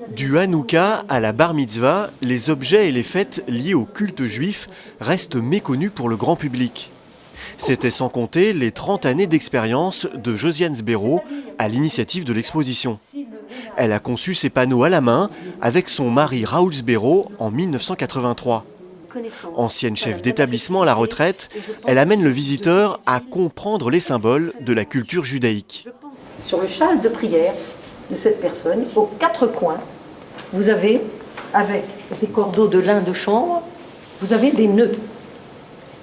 Du Hanouka à la Bar Mitzvah, les objets et les fêtes liés au culte juif restent méconnus pour le grand public. C'était sans compter les 30 années d'expérience de Josiane Sbero à l'initiative de l'exposition. Elle a conçu ces panneaux à la main avec son mari Raoul Sbero en 1983. Ancienne chef d'établissement à la retraite, elle amène le visiteur à comprendre les symboles de la culture judaïque. Sur le châle de prière de cette personne, aux quatre coins, vous avez, avec des cordeaux de lin de chambre, vous avez des nœuds.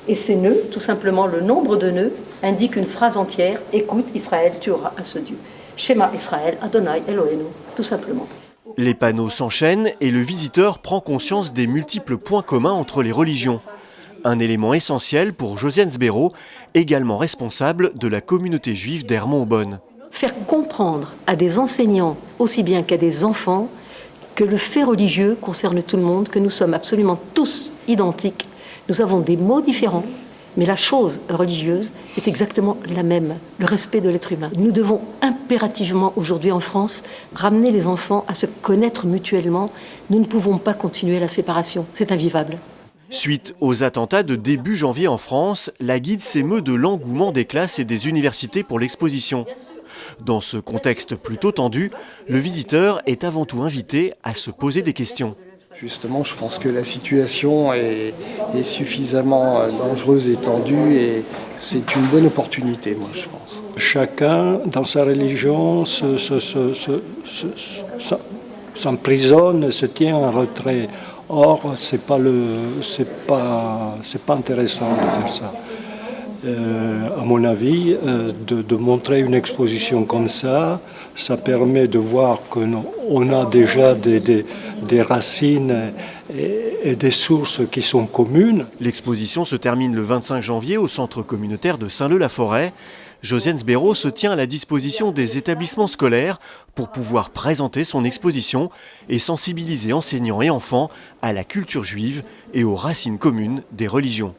Et ces nœuds, tout simplement le nombre de nœuds, indique une phrase entière. Écoute Israël, tu auras un seul Dieu. Shema Israël, Adonai Eloheinu, tout simplement. Les panneaux s'enchaînent et le visiteur prend conscience des multiples points communs entre les religions. Un élément essentiel pour Josiane Sbero, également responsable de la communauté juive d'Hermont-Aubonne. Faire comprendre à des enseignants, aussi bien qu'à des enfants, que le fait religieux concerne tout le monde, que nous sommes absolument tous identiques. Nous avons des mots différents, mais la chose religieuse est exactement la même, le respect de l'être humain. Nous devons impérativement, aujourd'hui en France, ramener les enfants à se connaître mutuellement. Nous ne pouvons pas continuer la séparation, c'est invivable. Suite aux attentats de début janvier en France, la guide s'émeut de l'engouement des classes et des universités pour l'exposition. Dans ce contexte plutôt tendu, le visiteur est avant tout invité à se poser des questions. Justement, je pense que la situation est suffisamment dangereuse et tendue et c'est une bonne opportunité, moi, je pense. Chacun, dans sa religion, s'emprisonne, se tient en retrait. Or, c'est pas intéressant de faire ça. À mon avis, de montrer une exposition comme ça permet de voir qu'on a déjà des racines et des sources qui sont communes. L'exposition se termine le 25 janvier au centre communautaire de Saint-Leu-la-Forêt. Josiane Sbero se tient à la disposition des établissements scolaires pour pouvoir présenter son exposition et sensibiliser enseignants et enfants à la culture juive et aux racines communes des religions.